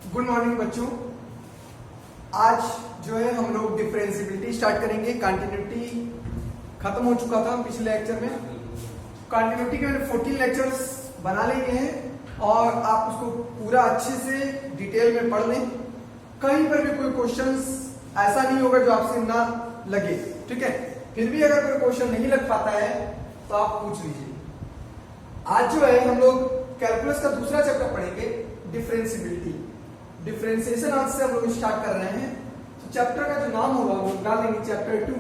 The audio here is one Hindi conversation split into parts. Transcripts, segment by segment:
गुड मॉर्निंग बच्चों। आज जो है हम लोग डिफरेंशिएबिलिटी स्टार्ट करेंगे। कंटिन्यूटी खत्म हो चुका था पिछले लेक्चर में। कंटिन्यूटी के मैंने 14 लेक्चर्स बना लिए हैं और आप उसको पूरा अच्छे से डिटेल में पढ़ लें। कहीं पर भी कोई क्वेश्चंस ऐसा नहीं होगा जो आपसे ना लगे, ठीक है। फिर भी अगर कोई क्वेश्चन नहीं लग पाता है तो आप पूछ लीजिए। आज जो है हम लोग कैलकुलस का दूसरा चैप्टर पढ़ेंगे, डिफरेंशिएबिलिटी। डिफरेंशिएशन आज से हम लोग स्टार्ट कर रहे हैं। तो चैप्टर का जो नाम होगा वो डाल देंगे चैप्टर 2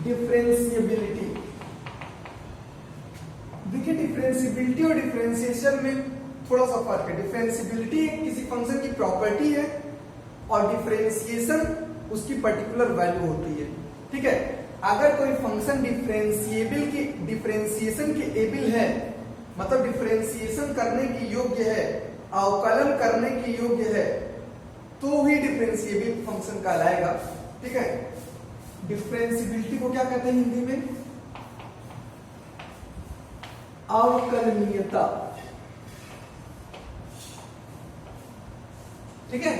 डिफरेंशिएबिलिटी। देखिए डिफरेंशिएबिलिटी और डिफरेंशिएशन में थोड़ा सा फर्क है। डिफरेंशिएबिलिटी किसी फंक्शन की प्रॉपर्टी है और डिफरेंशिएशन उसकी पर्टिकुलर वैल्यू होती है, ठीक है। अगर कोई फंक्शन डिफरेंशिएशन के एबल है, मतलब डिफरेंशिएशन करने की योग्य है, अवकलन करने की योग्य है, तो ही डिफरेंशिएबल फंक्शन कहलाएगा, ठीक है। डिफरेंशिएबिलिटी को क्या कहते हैं हिंदी में? अवकलनीयता, ठीक है।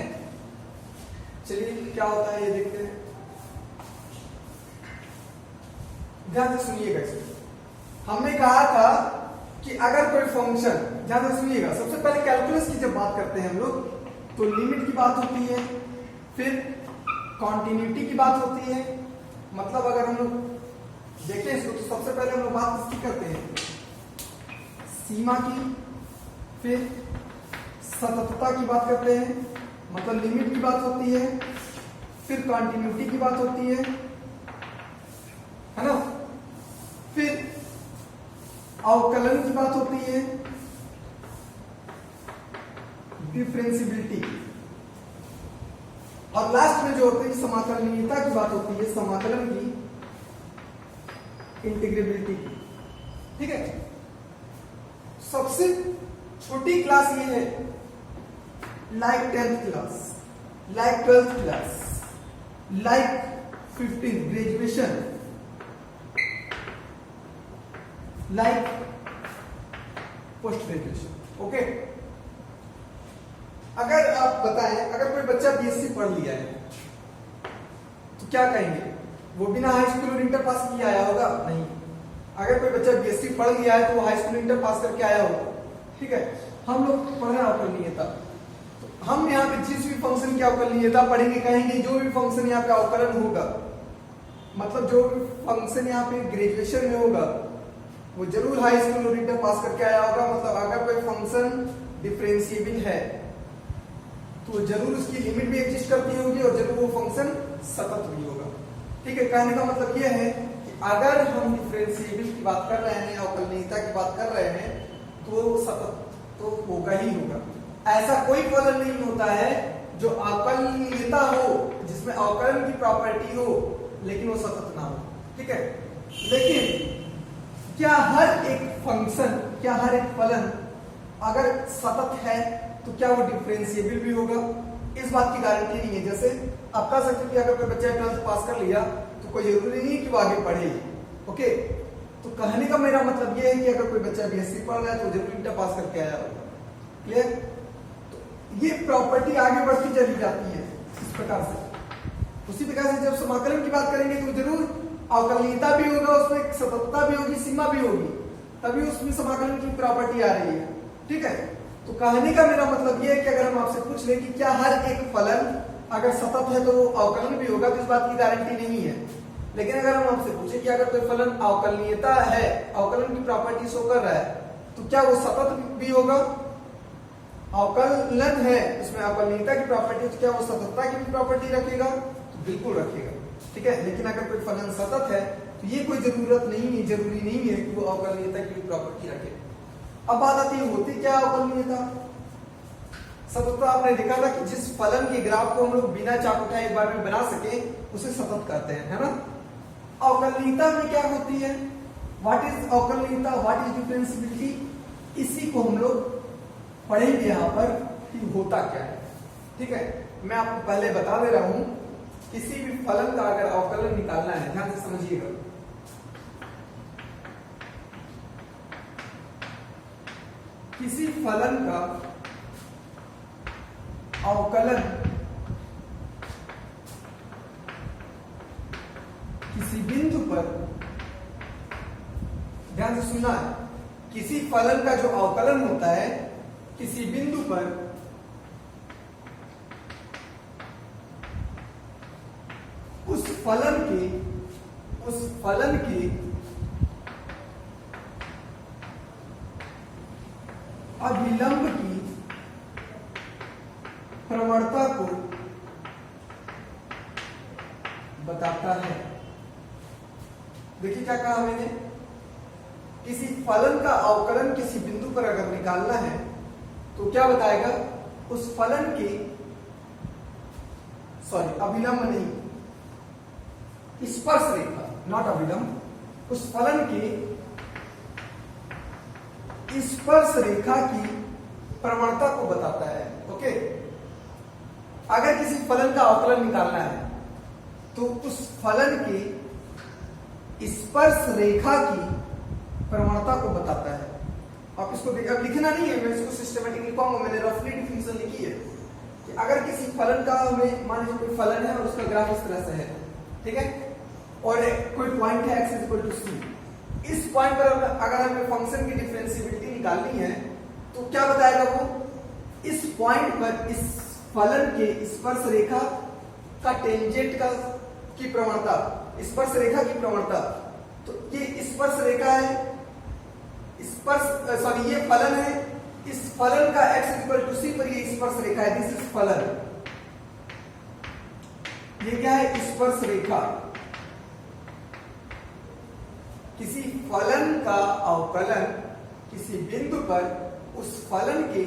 चलिए क्या होता है ये देखते हैं। ध्यान से सुनिएगा इसे। हमने कहा था कि अगर कोई फंक्शन, ध्यान से सुनिएगा, सबसे पहले कैलकुलस की जब बात करते हैं हम लोग तो लिमिट की बात होती है, फिर कॉन्टिन्यूटी की बात होती है। मतलब अगर हम लोग देखें इसको तो सबसे पहले हम लोग बात इसकी करते हैं सीमा की, फिर सततता की बात करते हैं, मतलब लिमिट की बात होती है, फिर कॉन्टिन्यूटी की बात होती है ना, फिर अवकलन की बात होती है, डिफरेंशिएबिलिटी, और लास्ट में जो होती है समाकलनीयता की बात होती है, समाकलन की, इंटीग्रेबिलिटी की, ठीक है। सबसे छोटी क्लास ये है, like 10th class, like 12th class, like 15 graduation, like post graduation, okay. अगर आप बताएं, अगर कोई बच्चा बीएससी पढ़ लिया है तो क्या कहेंगे? वो बिना हाई स्कूल और इंटर पास किए आया होगा? नहीं। अगर कोई बच्चा बीएससी पढ़ लिया है तो वो हाई स्कूल इंटर पास करके आया होगा, ठीक है। हम लोग पढ़ रहे हैं अवकलनीयता, तो हम यहाँ पे जिस भी फंक्शन की अवकलनीयता पढ़ेंगे, कहेंगे जो भी फंक्शन यहाँ पे अवकलन होगा, मतलब जो भी फंक्शन यहाँ पे ग्रेजुएशन में होगा वो जरूर हाई स्कूल और इंटर पास करके आया होगा। मतलब अगर कोई फंक्शन डिफरेंशिएबल है तो जरूर उसकी लिमिट भी एग्जिस्ट करती होगी और जरूर वो फंक्शन सतत भी होगा, ठीक है। कहने का मतलब यह है कि अगर हम डिफरेंशिएबल की बात कर रहे हैं, अवकलनीयता की बात कर रहे हैं, तो सतत तो होगा ही होगा। ऐसा कोई फलन नहीं होता है जो अवकलनीयता हो, जिसमें अवकलन की प्रॉपर्टी हो लेकिन वो सतत ना हो, ठीक है। लेकिन क्या हर एक फंक्शन, क्या हर एक फलन अगर सतत है तो क्या वो डिफरेंशिएबल भी होगा? इस बात की गारंटी नहीं है। जैसे आप कह सकते हैं कि अगर कोई बच्चा 12th पास कर लिया तो कोई जरूरी नहीं कि वो आगे पढ़े, ओके। तो कहने का मेरा मतलब ये है कि अगर कोई बच्चा बीएससी पढ़ रहा है तो जरूर इंटर पास करके आया होगा, क्लियर। तो ये प्रॉपर्टी आगे बढ़ती चली जाती है इस प्रकार से। उसी प्रकार से जब समाकलन की बात करेंगे तो जरूर अवकलनीयता भी होगा, उसमें सततता भी होगी, सीमा भी होगी, तभी उसमें समाकलन की प्रॉपर्टी आ रही है, ठीक है। तो कहने का मेरा मतलब यह है कि अगर हम आपसे पूछ लें कि क्या हर एक फलन अगर सतत है तो वो अवकलन भी होगा, तो इस बात की गारंटी नहीं है। लेकिन अगर हम आपसे पूछे कि अगर कोई फलन अवकलनीयता है, अवकलन की प्रॉपर्टी शो कर रहा है, तो क्या वो सतत भी होगा? अवकलन है, उसमें अवकलनीयता की प्रॉपर्टी, तो क्या वो सततता की भी प्रॉपर्टी रखेगा? तो बिल्कुल रखेगा, ठीक है। लेकिन अगर कोई फलन सतत है तो ये कोई जरूरी नहीं है कि वो अवकलनीयता की प्रॉपर्टी रखे। अब बात आती है होती क्या अवकलनीयता? सततता आपने देखा था कि जिस फलन के ग्राफ को हम लोग बिना चाप उठाए एक बार में बना सके उसे सतत कहते हैं, है ना। अवकलनीयता में क्या होती है? व्हाट इज अवकलनीयता, व्हाट इज डिफरेंशिएबिलिटी, इसी को हम लोग पढ़ेंगे यहाँ पर कि होता क्या है, ठीक है। मैं आपको पहले बता दे रहा हूं किसी भी फलन का अगर अवकलन निकालना है, ध्यान से समझिएगा, किसी फलन का अवकलन किसी बिंदु पर, ध्यान से सुनना है, किसी फलन का जो अवकलन होता है किसी बिंदु पर उस फलन के अभिलंब की प्रवणता को बताता है। देखिए क्या कहा मैंने, किसी फलन का अवकलन किसी बिंदु पर अगर निकालना है तो क्या बताएगा, उस फलन के, सॉरी अभिलंब नहीं, स्पर्श रेखा, नॉट अभिलंब, उस फलन के स्पर्श रेखा की प्रवणता को बताता है। ओके, अगर किसी फलन का अवकलन निकालना है तो उस फलन के स्पर्श रेखा की प्रवणता को बताता है। आप इसको अब लिखना नहीं है, मैं इसको सिस्टमेटिक लिखवाऊंगा, मैंने रफली डिफिनेशन लिखी है कि अगर किसी फलन का हमें, मान लीजिए कोई फलन है और उसका ग्राफ इस तरह से है, ठीक है, और कोई पॉइंट है x इक्वल टू c, इस पॉइंट पर अगर हमें फंक्शन की डिफरेंशिएबिलिटी निकालनी है तो क्या बताएगा वो, इस पॉइंट पर इस फलन के स्पर्श रेखा का टेंजेंट का की प्रवणता, स्पर्श रेखा की प्रवणता, तो ये स्पर्श रेखा है, स्पर्श सॉरी ये फलन है, इस फलन का x इक्वल टू c पर ये स्पर्श रेखा है, दिस इज फलन, ये क्या है, स्पर्श रेखा। किसी फलन का अवकलन किसी बिंदु पर उस फलन के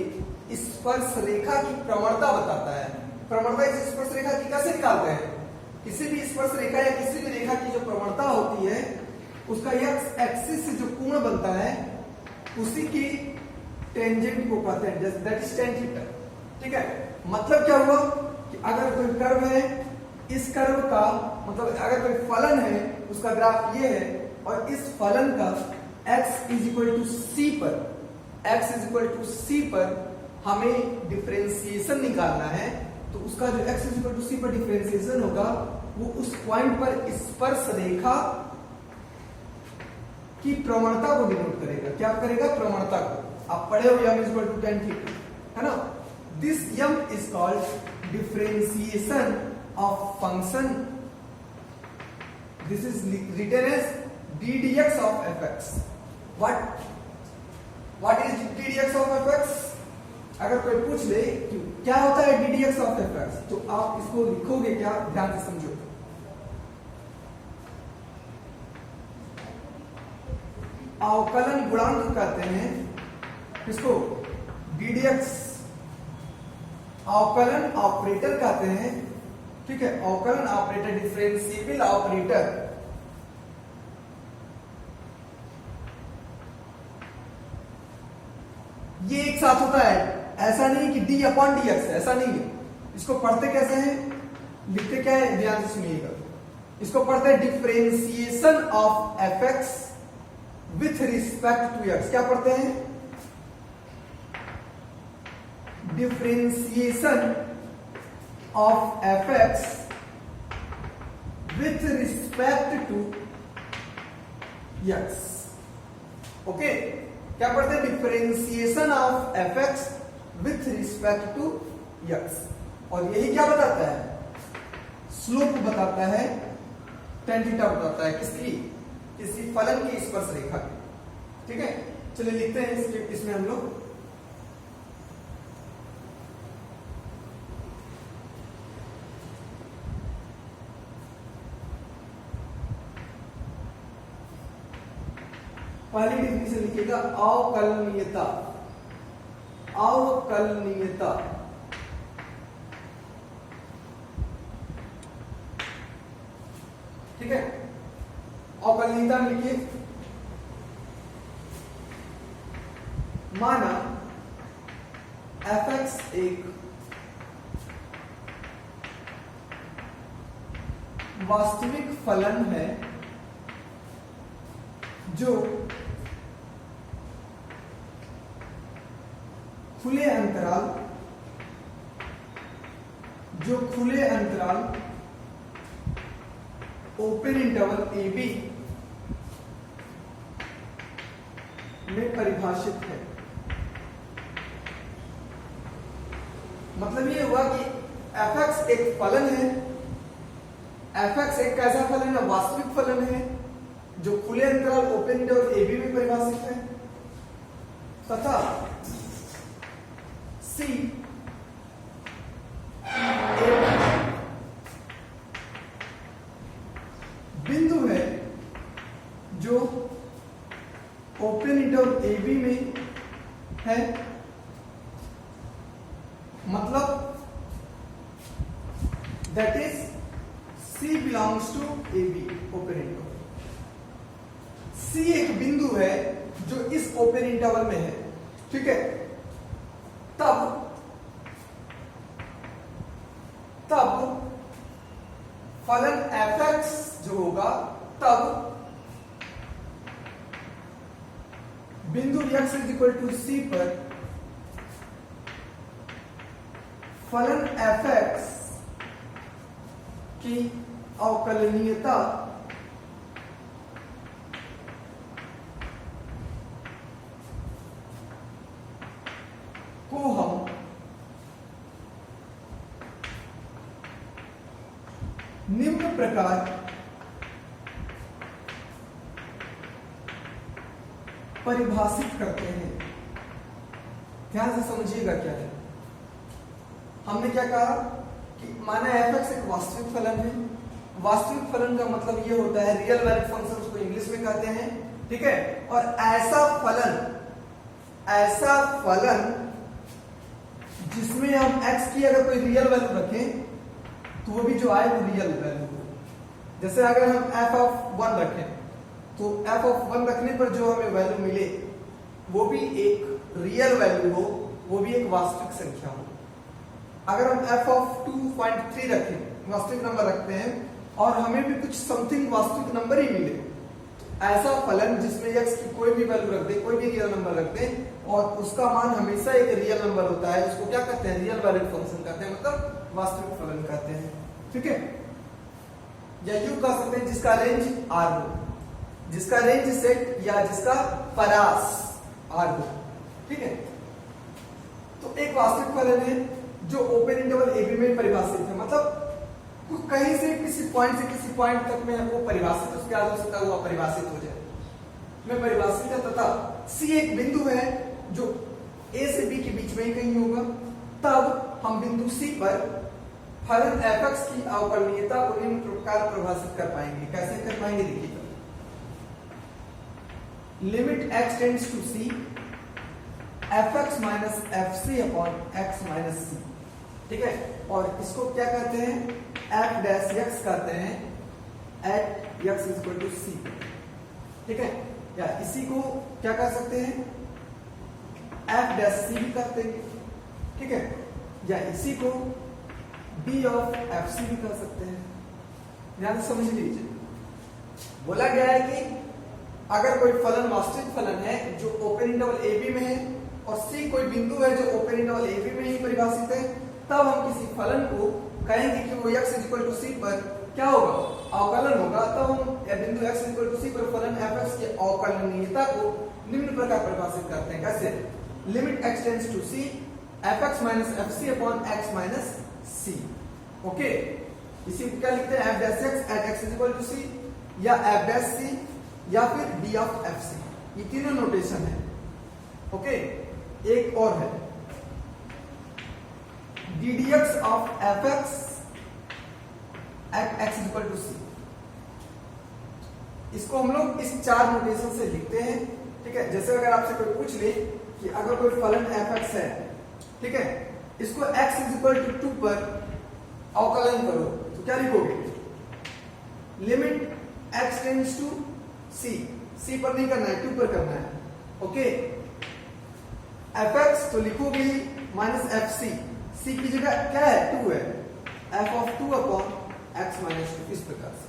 स्पर्श रेखा की प्रवणता बताता है। प्रवणता इस स्पर्श रेखा की कैसे निकालते हैं, किसी भी स्पर्श रेखा या किसी भी रेखा की जो प्रवणता होती है उसका x एक्सिस से जो कोण बनता है उसी की टेंजेंट को कहते हैं, दैट इज tan थीटा। ठीक है, मतलब क्या हुआ कि अगर कोई कर्व है, इस कर्व का मतलब अगर कोई फलन है उसका ग्राफ ये है और इस फलन का x is equal to c पर, x is equal to c पर हमें डिफरेंशिएशन निकालना है, तो उसका जो x is equal to c पर डिफरेंशिएशन होगा वो उस पॉइंट पर स्पर्श रेखा की प्रवणता को डिनोट करेगा। क्या करेगा, प्रवणता को। आप पढ़े हो m is equal to tan theta, है ना। This m is called differentiation of function, this is written as d dx of fx. what is d dx of fx? अगर कोई पूछ ले कि क्या होता है d dx of fx, तो आप इसको लिखोगे क्या, ध्यान से समझो। अवकलन गुणांक कहते हैं किसको, d dx। अवकलन ऑपरेटर कहते हैं, ठीक है, अवकलन ऑपरेटर, डिफरेंशिएबल ऑपरेटर। ये एक साथ होता है, ऐसा नहीं कि d अपॉन dx, ऐसा नहीं है। इसको पढ़ते कैसे हैं, लिखते क्या है, ध्यान से सुनिएगा। इसको पढ़ते हैं differentiation of fx with respect to x। क्या पढ़ते हैं, differentiation of fx with respect to x। Okay, क्या पढ़ते हैं, differentiation of fx with respect to x। और यही क्या बताता है, स्लोप बताता है, tan थीटा बताता है, किसकी, किसी फलन की स्पर्श रेखा की। ठीक है, चलिए लिखते हैं इसमें हम लोग। पहली डिफिनेशन लिखिएगा, अवकलनीयता। अवकलनीयता ठीक है, अवकलनीयता लिखिए। माना fx एक वास्तविक फलन है जो खुले अंतराल ओपन इंटरवल ए बी में परिभाषित है। मतलब ये हुआ कि fx एक फलन है, fx एक कैसा फलन है, वास्तविक फलन है जो खुले अंतराल ओपन इंटरवल ए बी में परिभाषित है, तथा c बिंदु है जो ओपन इंटरवल ए बी में है। मतलब that is C belongs to A B open interval. C एक बिंदु है जो इस ओपन इंटरवल में है, ठीक है। तब फलन fx जो होगा, तब बिंदु x is equal to C पर फलन fx की अवकलनीयता को हम निम्न प्रकार परिभाषित करते हैं। ध्यान से समझिएगा क्या है। हमने क्या कहा कि माना fx एक वास्तविक फलन है। वास्तविक फलन का मतलब ये होता है रियल वैल्यूड फंक्शन, उसको इंग्लिश में कहते हैं, ठीक है। और ऐसा फलन जिसमें हम x की अगर कोई रियल वैल्यू रखें तो वो भी जो आए वो रियल वैल्यू हो। जैसे अगर हम f(1) रखें तो f(1) रखने पर जो हमें वैल्यू मिले वो भी एक रियल वैल्यू हो, वो भी एक वास्तविक संख्या हो। अगर हम f(2.3) रखें, वास्तविक नंबर रखते हैं और हमें भी कुछ समथिंग वास्तविक नंबर ही मिले, ऐसा फलन जिसमें x की कोई भी वैल्यू रख दे, कोई भी रियल नंबर रख दे और उसका मान हमेशा एक रियल नंबर होता है, उसको क्या कहते हैं, रियल वैल्यूड फंक्शन कहते हैं, मतलब वास्तविक फलन कहते हैं, ठीक है। या यूं कह सकते हैं जिसका रेंज R हो, जिसका रेंज सेट या जिसका परास R हो, ठीक है। तो एक वास्तविक फलन है जो ओपन इंटरवल ए बी में परिभाषित है। मतलब कहीं से किसी पॉइंट से किसी पॉइंट तक में वो परिभाषित, उसके आगे हो सकता है वो अपरिभाषित हो जाए, में परिभाषित है। तथा C एक बिंदु है जो A से B के बीच में ही कहीं होगा। तब हम बिंदु C पर फलन fx की अवकलनीयता को निम्न प्रकार परिभाषित कर पाएंगे। कैसे कर पाएंगे, देखिए। Limit x tends to C fx minus fc upon x minus c, ठीक है। और इसको क्या कहते हैं, f डैश x कहते हैं at x is equal to c, ठीक है। या इसी को क्या कह सकते हैं, f डैश c भी कहते हैं, ठीक है। या इसी को b ऑफ fc भी कह सकते हैं। ध्यान से समझ लीजिए। बोला गया है कि अगर कोई फलन वास्तविक फलन है जो ओपन इंटरवल ए बी में है और c कोई बिंदु है जो ओपन इंटरवल ए बी में ही परिभाषित है, तब हम किसी फलन को कहेंगे कि वो x is equal to c पर क्या होगा, अवकलन होगा। तब हम बिंदु x is equal to c पर फलन fx की अवकलनीयता को निम्न प्रकार परिभाषित करते हैं। कैसे, limit x tends to c fx minus fc upon x minus c, okay. इसी को क्या लिखते हैं, f dash x at x is equal to c या f डैश c या फिर b ऑफ fc, ये तीनों नोटेशन है, ओके। एक और है ddx of fx at x is equal to c। इसको हम लोग इस चार नोटेशन से लिखते हैं, ठीक है। जैसे अगर आपसे कोई पूछ ले कि अगर कोई फलन fx है, ठीक है, इसको x इज इक्वल टू 2 पर अवकलन करो तो क्या लिखोगे, limit x tends to c पर नहीं करना है, 2 पर करना है, ओके। fx तो लिखोगे ही माइनस fc, c की जगह क्या है, 2 है, f of 2 upon x minus 2 इस प्रकार से।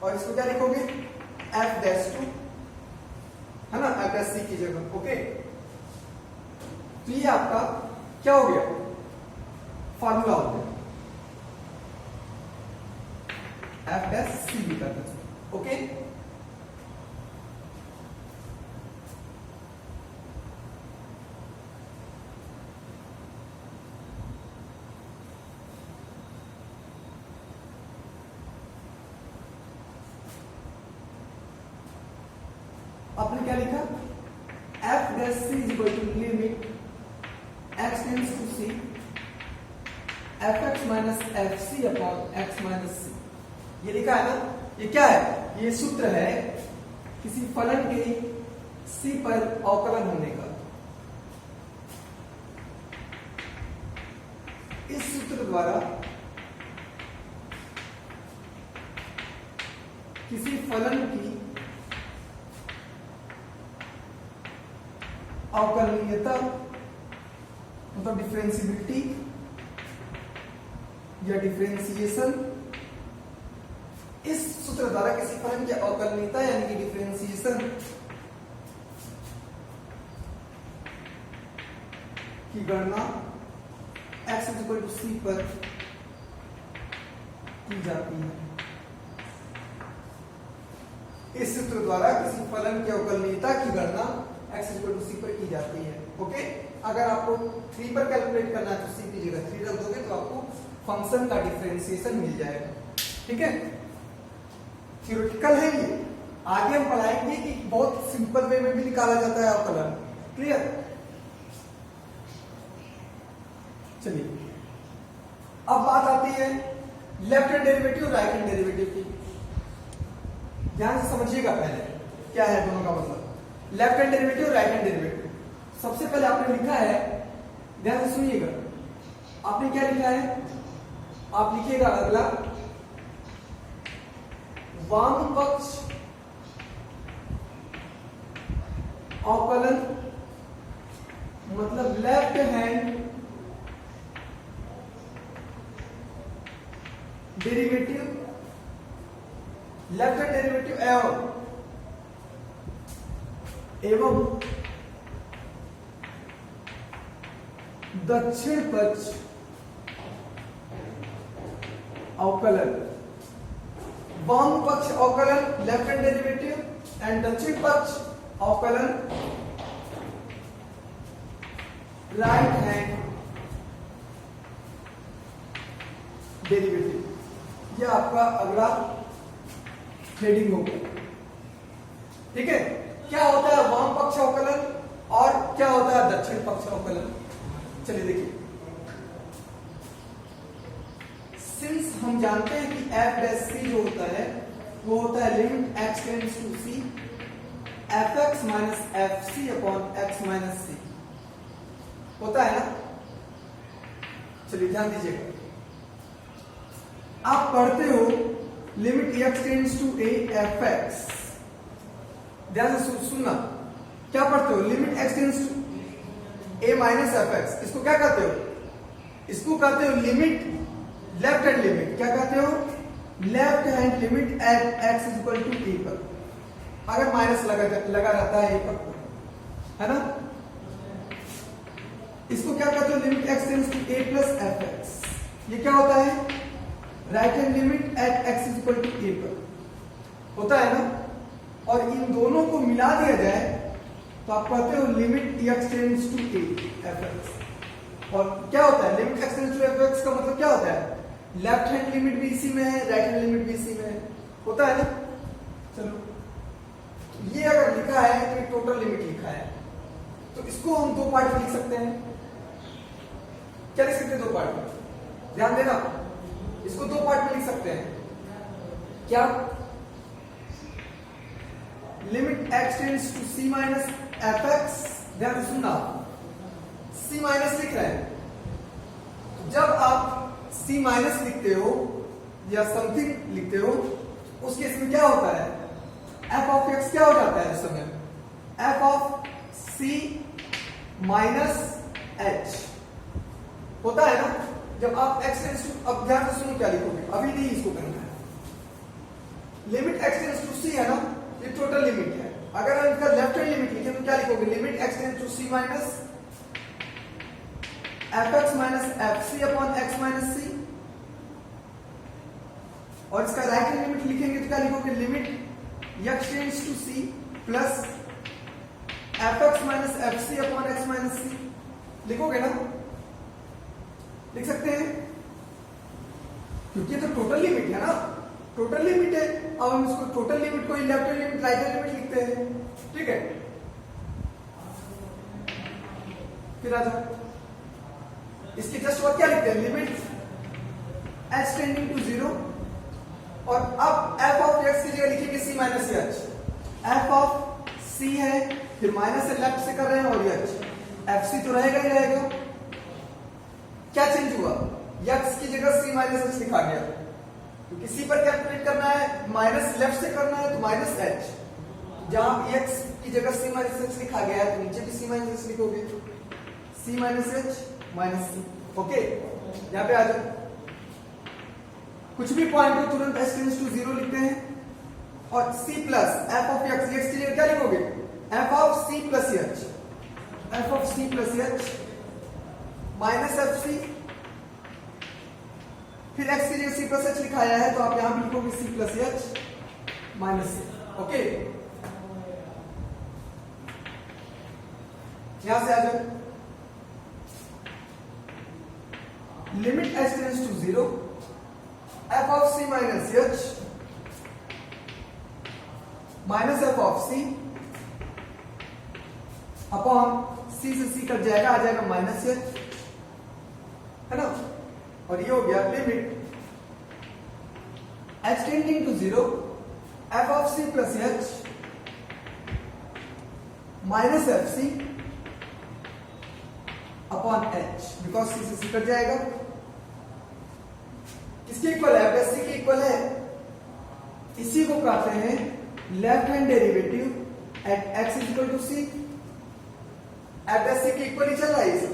और इसको क्या लिखोगे f डैश 2 है ना, f डैश c की जगह। ओके, तो ये आपका क्या हो गया, फार्मूला हो गया f डैश c भी करते हैं। ओके, आपने क्या लिखा, f dash c is equal to limit x tends to c fx minus fc upon x minus c। ये लिखा है ना, ये क्या है, ये सूत्र है किसी फलन के c पर अवकलन होने का। इस सूत्र द्वारा किसी फलन की अवकलनीयता मतलब डिफरेंशिएबिलिटी या डिफरेंशिएशन, इस सूत्र द्वारा किसी फलन की अवकलनीयता यानी कि डिफरेंशिएशन की गणना x इक्वल टू c पर की जाती है। इस सूत्र द्वारा किसी फलन की अवकलनीयता की गणना x इक्वल टू c पर की जाती है। ओके, अगर आपको 3 पर कैलकुलेट करना है तो c की जगह 3 रख दोगे तो आपको फंक्शन का डिफरेंशिएशन मिल जाएगा। ठीक है, थ्योरेटिकल है ये, आगे हम पढ़ाएंगे कि बहुत सिंपल वे में भी निकाला जाता है अवकलन। क्लियर, चलिए अब बात आती है लेफ्ट हैंड डेरिवेटिव और राइट हैंड डेरिवेटिव की। ध्यान से समझिएगा पहले क्या है दोनों का मतलब, लेफ्ट हैंड डेरिवेटिव और राइट हैंड डेरिवेटिव। सबसे पहले आपने लिखा है, ध्यान से सुनिएगा, आपने क्या लिखा है, आप लिखिएगा अगला, वाम पक्ष अवकलन मतलब left hand derivative, left hand derivative एवं दक्षिण पक्ष अवकलन। वाम पक्ष अवकलन लेफ्ट हैंड डेरिवेटिव एंड दक्षिण पक्ष अवकलन राइट हैंड डेरिवेटिव। यह आपका अगला हेडिंग होगा। ठीक है, क्या होता है वाम पक्ष अवकलन और क्या होता है दक्षिण पक्ष अवकलन। चलिए देखिए, सिंस हम जानते हैं कि f डैश c जो होता है वो होता है limit x tends to c fx minus fc upon x minus c होता है ना। चलिए ध्यान दीजिएगा, आप पढ़ते हो limit x tends to a fx, ध्यान से सुनना, क्या पढ़ते हो, limit x tends to a minus fx, इसको क्या कहते हो, इसको कहते हो लिमिट लेफ्ट हैंड लिमिट। क्या कहते हो, left hand limit at x is equal to a पर, अगर माइनस लगा रहता है a पर, है ना। इसको क्या कहते हो, limit x tends to a plus fx। ये क्या होता है, right hand limit at x is equal to a पर होता है ना। और इन दोनों को मिला दिया जाए तो आप कहते हो limit x tends to a fx। और क्या होता है limit x tends to fx का मतलब क्या होता है, लेफ्ट हैंड लिमिट भी इसी में है, राइट हैंड लिमिट भी इसी में है, होता है ना। चलो ये अगर लिखा है तो ये टोटल लिमिट लिखा है, तो इसको हम दो पार्ट में लिख सकते हैं। क्या लिख सकते हैं, दो पार्ट में, ध्यान देना, इसको दो पार्ट में लिख सकते हैं। क्या, limit x tends to c minus fx, ध्यान से सुनना, c माइनस लिख रहे हैं, जब आप c माइनस लिखते हो या समथिंग लिखते हो उस केस में क्या होता है, f ऑफ x क्या हो जाता है उस समय, f of c minus h होता है ना। जब आप x टेंड्स टू, अब ध्यान से सुनो क्या लिखोगे, अभी नहीं इसको करना है। Limit x tends to c है ना, ये टोटल लिमिट है। अगर हम इसका लेफ्ट हैंड लिमिट लिखें तो क्या लिखोगे, limit x tends to c minus fx minus fc upon x minus c। और इसका राइट हैंड लिमिट लिखेंगे तो क्या लिखोगे, limit x tends to c plus fx minus fc upon x minus c। लिखोगे ना, लिख सकते हैं, क्योंकि ये तो टोटल लिमिट है ना, टोटल लिमिट है। अब हम इसको टोटल लिमिट को left hand limit right hand limit लिखते हैं, ठीक है। फिर आ जाओ, इसके जस्ट बाद क्या लिखते हैं, लिमिट h टेंडिंग टू 0, और अब f ऑफ x की जगह लिखेंगे c minus h। f of c है, फिर माइनस से लेफ्ट से कर रहे हैं, और h fc तो रहेगा ही रहेगा। क्या चेंज हुआ, x की जगह c माइनस h लिखा गया, क्योंकि c पर कैलकुलेट करना है, माइनस लेफ्ट से करना है तो माइनस h। जहां x की जगह c माइनस h लिखा गया है तो नीचे भी c माइनस h लिखोगे, c minus h minus c। Okay, यहां पे आ जाओ, कुछ भी पॉइंट को तुरंत h टेंड्स टू 0 लिखते हैं, और c plus f of x, x की जगह क्या लिखोगे, f of c plus h, f of c plus h minus fc। फिर x की जगह c प्लस h लिखाया है तो आप यहां भी लिखोगे c plus h minus c। Okay, यहां से आ जाओ, limit h tends to 0 f of c minus h minus f of c upon c से c कट जाएगा, आ जाएगा माइनस h, है ना। और ये हो गया limit h tending to 0 f of c plus h minus F C upon h, because c से c कट जाएगा। किसके इक्वल है, एफ सी के इक्वल है। इसी को कहते हैं left hand derivative at x is equal to c। F C के इक्वल ही चल रहा है इसे,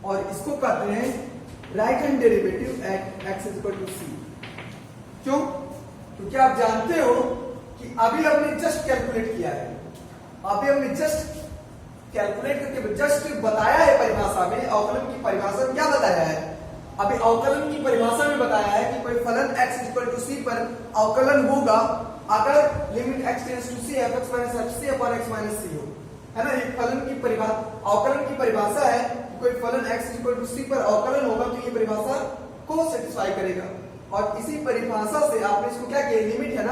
और इसको कहते हैं right hand derivative at x is equal to c। क्यों? क्योंकि आप जानते हो कि अभी हमने जस्ट कैलकुलेट किया है, अभी हमने जस्ट कैलकुलेट करके जस्ट बताया है परिभाषा में, अवकलन की परिभाषा में क्या बताया है, अभी अवकलन की परिभाषा में बताया है कि कोई फलन x इक्वल टू c पर अवकलन होगा अगर limit x tends to c fx minus fc upon x minus c हो, है ना। ये फलन की परिभाषा, अवकलन की परिभाषा है कि कोई फलन x इक्वल टू c पर अवकलन होगा तो ये परिभाषा को सेटिस्फाई करेगा। और इसी परिभाषा से आपने इसको क्या किया, लिमिट है ना,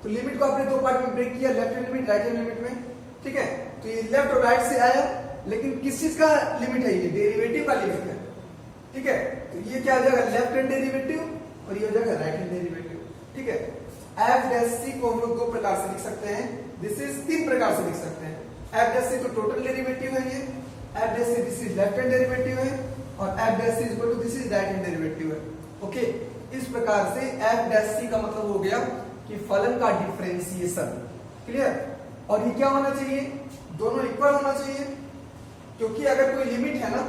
तो लिमिट को आपने दो पार्ट में ब्रेक किया, left hand limit right hand limit में, ठीक है। तो ये लेफ्ट और राइट से आया, लेकिन किस चीज का लिमिट है, ये डेरिवेटिव का लिमिट है, ठीक है। तो ये क्या हो जाएगा, लेफ्ट हैंड डेरिवेटिव, और ये हो जाएगा राइट हैंड डेरिवेटिव, ठीक है। एफ डैश सी को हम लोग दो प्रकार से लिख सकते हैं, दिस इज तीन प्रकार से लिख सकते हैं। एफ डैश सी तो टोटल डेरिवेटिव है ये, F dash C this is left hand derivative है, और F dash C is equal to this is right hand derivative है। ओके, इस प्रकार से एफ डैश सी का मतलब हो गया कि फलन का डिफरेंशिएशन, क्लियर। और ये क्या होना चाहिए, दोनों इक्वल होना चाहिए, क्योंकि अगर कोई लिमिट है ना,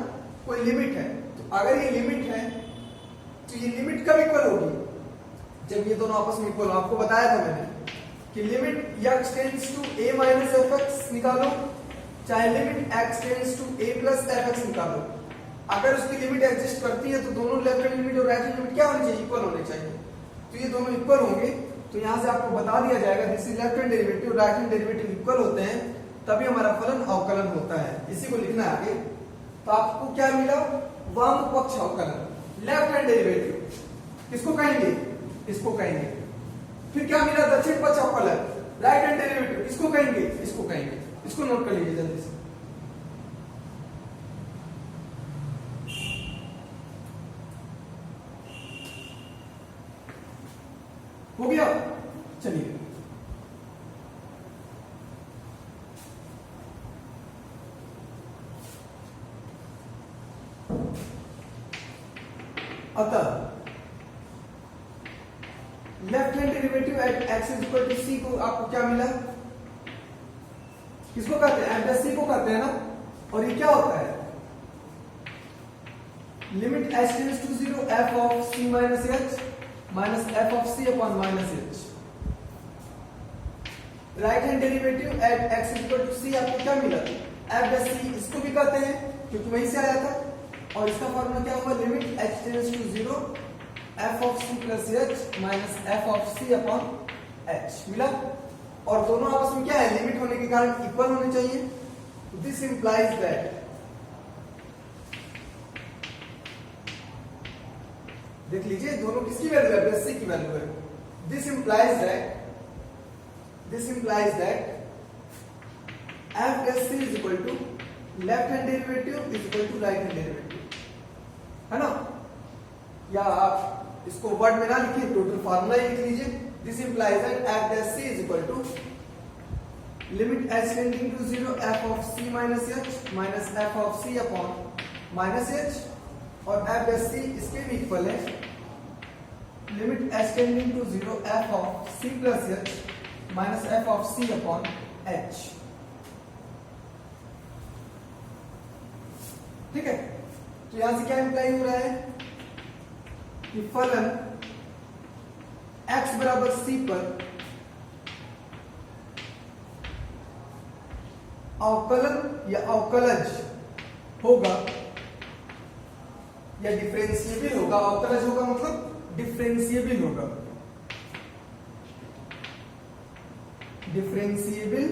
कोई लिमिट है, तो अगर ये लिमिट है तो ये लिमिट कब इक्वल होगी, जब ये दोनों आपस में इक्वल हो। आपको बताया था मैंने कि limit x tends to a minus fx निकालो, चाहे limit x tends to a plus fx निकालो, अगर उसकी लिमिट एग्जिस्ट करती है तो दोनों लेफ्ट हैंड लिमिट और राइट हैंड लिमिट क्या होनी चाहिए, इक्वल होने चाहिए। तो ये दोनों इक्वल होंगे तो यहां से आपको बता दिया जाएगा this is left hand derivative, right hand derivative equal होते हैं तभी हमारा फलन अवकलन होता है। इसी को लिखना है आगे। तो आपको क्या मिला, वाम पक्ष अवकलन, लेफ्ट हैंड डेरिवेटिव किसको कहेंगे, इसको कहेंगे। फिर क्या मिला, दक्षिण पक्ष अवकलन, राइट हैंड डेरिवेटिव किसको कहेंगे, इसको कहेंगे। इसको नोट कर लीजिए जल्दी से। हो गया, चलिए अतः left hand derivative at x is equal to c को आपको क्या मिला, किसको कहते हैं, एफ सी को कहते हैं ना। और ये क्या होता है, limit h tends to 0 f of c minus h minus f of c upon minus h। Right hand derivative at x equal to c आपको क्या मिला? f प्लस c, इसको भी कहते हैं क्योंकि वहीं से आया था। और इसका फॉर्मूला क्या हुआ? Limit h tends to 0 f of c plus h minus f of c upon h मिला। और दोनों आपस में क्या है? लिमिट होने के कारण इक्वल होने चाहिए। दिस इंप्लाइज दैट, देख लीजिए दोनों किसकी वैल्यू है? प्लस सी की वैल्यू है। This implies that f plus C is equal to left hand derivative is equal to right hand derivative, है ना? या आप इसको वर्ड में ना लिखिए, टोटल फार्मूला ही लिख लीजिए। This implies that f plus C is equal to limit h tending to 0 f of c minus h minus f of c upon minus h, और f प्लस c इसके भी इक्वल है limit h tending to 0 f of c plus h minus f of c upon h। ठीक है, तो यहां से क्या इंप्लाई हो रहा है कि फलन x बराबर c पर अवकलन या अवकलज होगा या डिफरेंशिएबल होगा। अवकलज होगा मतलब डिफरेंशिएबल होगा। डिफरेंशिएबल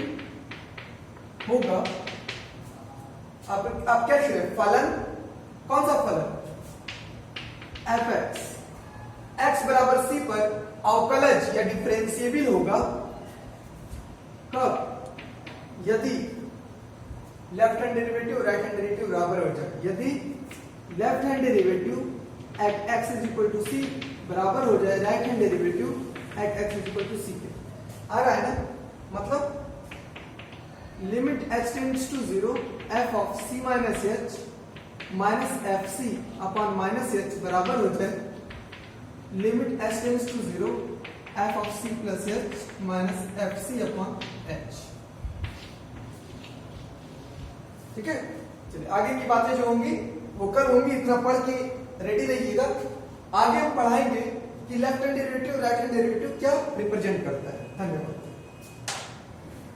होगा। आप क्या लिख रहे हैं? फलन, कौन सा फलन? fx, x बराबर c पर अवकलज या डिफरेंशिएबल होगा कब? यदि left hand derivative right hand derivative बराबर हो जाए। यदि left hand derivative at x is equal to c बराबर हो जाए right hand derivative at x is equal to c के। आ रहा है ना? मतलब limit h tends to 0 f of c minus h minus F C upon minus h बराबर हो जाए limit h tends to 0 f of c plus h minus F C upon h। ठीक है, चलिए आगे की बातें जो होंगी वो कल होंगी। इतना पढ़ के रेडी रहिएगा। आगे हम पढ़ाएंगे कि left hand derivative right hand derivative क्या रिप्रेजेंट करता है। धन्यवाद।